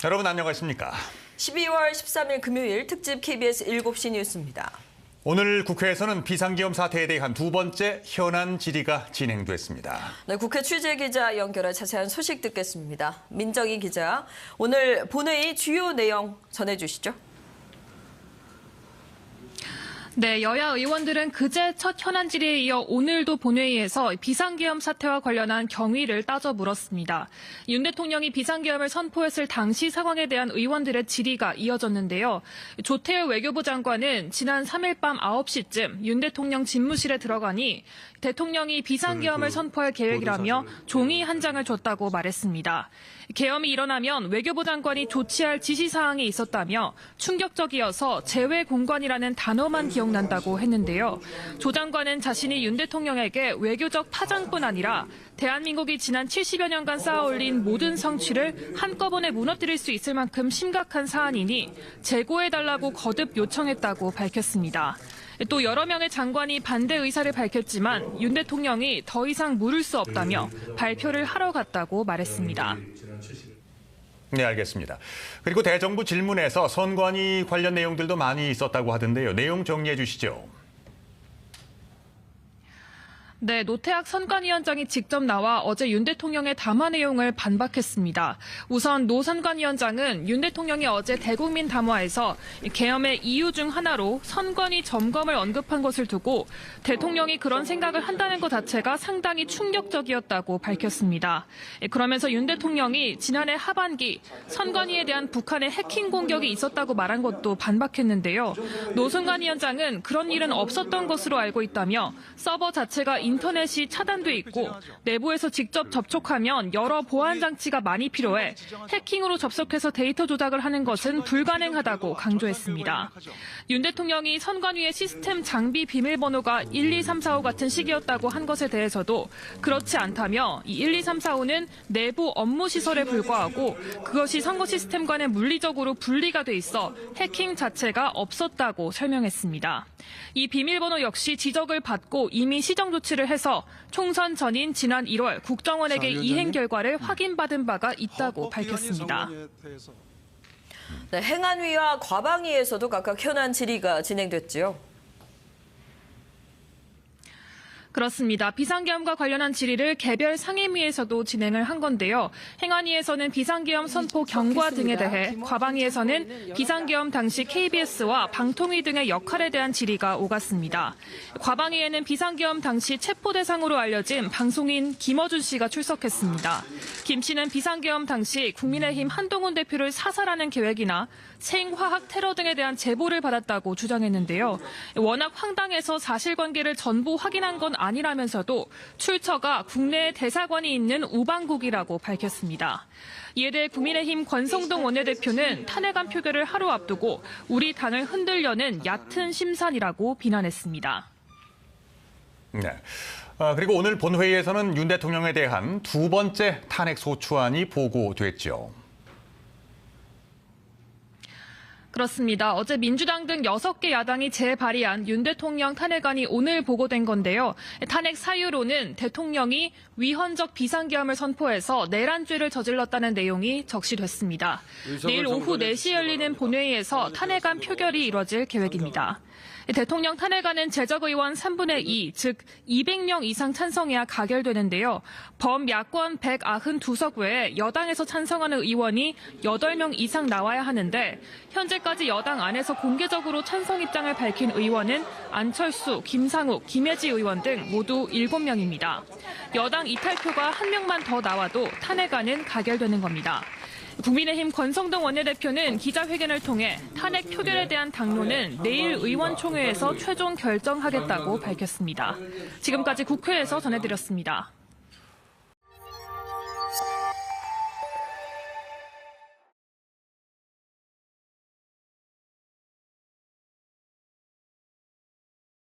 여러분 안녕하십니까? 12월 13일 금요일 특집 KBS 7시 뉴스입니다. 오늘 국회에서는 비상계엄 사태에 대한 두 번째 현안 질의가 진행됐습니다. 네, 국회 취재기자 연결해 자세한 소식 듣겠습니다. 민정희 기자, 오늘 본회의 주요 내용 전해주시죠. 네, 여야 의원들은 그제 첫 현안 질의에 이어 오늘도 본회의에서 비상계엄 사태와 관련한 경위를 따져 물었습니다. 윤 대통령이 비상계엄을 선포했을 당시 상황에 대한 의원들의 질의가 이어졌는데요. 조태우 외교부 장관은 지난 3일 밤 9시쯤 윤 대통령 집무실에 들어가니 대통령이 비상계엄을 선포할 계획이라며 종이 한 장을 줬다고 말했습니다. 계엄이 일어나면 외교부 장관이 조치할 지시사항이 있었다며 충격적이어서 재외공관이라는 단어만 기억난다고 했는데요. 조 장관은 자신이 윤 대통령에게 외교적 파장뿐 아니라 대한민국이 지난 70여 년간 쌓아올린 모든 성취를 한꺼번에 무너뜨릴 수 있을 만큼 심각한 사안이니 재고해달라고 거듭 요청했다고 밝혔습니다. 또 여러 명의 장관이 반대 의사를 밝혔지만 윤 대통령이 더 이상 물을 수 없다며 발표를 하러 갔다고 말했습니다. 네, 알겠습니다. 그리고 대정부 질문에서 선관위 관련 내용들도 많이 있었다고 하던데요. 내용 정리해 주시죠. 네, 노태학 선관위원장이 직접 나와 어제 윤 대통령의 담화 내용을 반박했습니다. 우선 노 선관위원장은 윤 대통령이 어제 대국민 담화에서 계엄의 이유 중 하나로 선관위 점검을 언급한 것을 두고 대통령이 그런 생각을 한다는 것 자체가 상당히 충격적이었다고 밝혔습니다. 그러면서 윤 대통령이 지난해 하반기 선관위에 대한 북한의 해킹 공격이 있었다고 말한 것도 반박했는데요. 노 선관위원장은 그런 일은 없었던 것으로 알고 있다며 서버 자체가 인터넷이 차단돼 있고 내부에서 직접 접촉하면 여러 보안 장치가 많이 필요해 해킹으로 접속해서 데이터 조작을 하는 것은 불가능하다고 강조했습니다. 윤 대통령이 선관위의 시스템 장비 비밀번호가 12345 같은 식이었다고 한 것에 대해서도 그렇지 않다며 이 12345는 내부 업무 시설에 불과하고 그것이 선거 시스템과는 물리적으로 분리가 돼 있어 해킹 자체가 없었다고 설명했습니다. 이 비밀번호 역시 지적을 받고 이미 시정 조치를 해서 총선 전인 지난 1월 국정원에게 이행 결과를 확인받은 바가 있다고 밝혔습니다. 네, 행안위와 과방위에서도 각각 현안 질의가 진행됐지요. 그렇습니다. 비상계엄과 관련한 질의를 개별 상임위에서도 진행을 한 건데요. 행안위에서는 비상계엄 선포 경과 등에 대해, 과방위에서는 비상계엄 당시 KBS와 방통위 등의 역할에 대한 질의가 오갔습니다. 과방위에는 비상계엄 당시 체포 대상으로 알려진 방송인 김어준 씨가 출석했습니다. 김 씨는 비상계엄 당시 국민의힘 한동훈 대표를 사살하는 계획이나 생화학 테러 등에 대한 제보를 받았다고 주장했는데요. 워낙 황당해서 사실관계를 전부 확인한 건 아니라면서도 출처가 국내에 대사관이 있는 우방국이라고 밝혔습니다. 이에 대해 국민의힘 권성동 원내대표는 탄핵안 표결을 하루 앞두고 우리 당을 흔들려는 얕은 심산이라고 비난했습니다. 네. 그리고 오늘 본회의에서는 윤 대통령에 대한 두 번째 탄핵 소추안이 보고됐죠. 그렇습니다. 어제 민주당 등 6개 야당이 재발의한 윤 대통령 탄핵안이 오늘 보고된 건데요. 탄핵 사유로는 대통령이 위헌적 비상계엄을 선포해서 내란죄를 저질렀다는 내용이 적시됐습니다. 내일 오후 4시에 열리는 본회의에서 탄핵안 표결이 이뤄질 계획입니다. 대통령 탄핵안은 재적의원 3분의 2, 즉 200명 이상 찬성해야 가결되는데요. 범야권 192석 외에 여당에서 찬성하는 의원이 8명 이상 나와야 하는데 현재까지 여당 안에서 공개적으로 찬성 입장을 밝힌 의원은 안철수, 김상욱, 김혜지 의원 등 모두 7명입니다. 여당 이탈표가 1명만 더 나와도 탄핵안은 가결되는 겁니다. 국민의힘 권성동 원내대표는 기자회견을 통해 탄핵 표결에 대한 당론은 내일 의원총회에서 최종 결정하겠다고 밝혔습니다. 지금까지 국회에서 전해드렸습니다.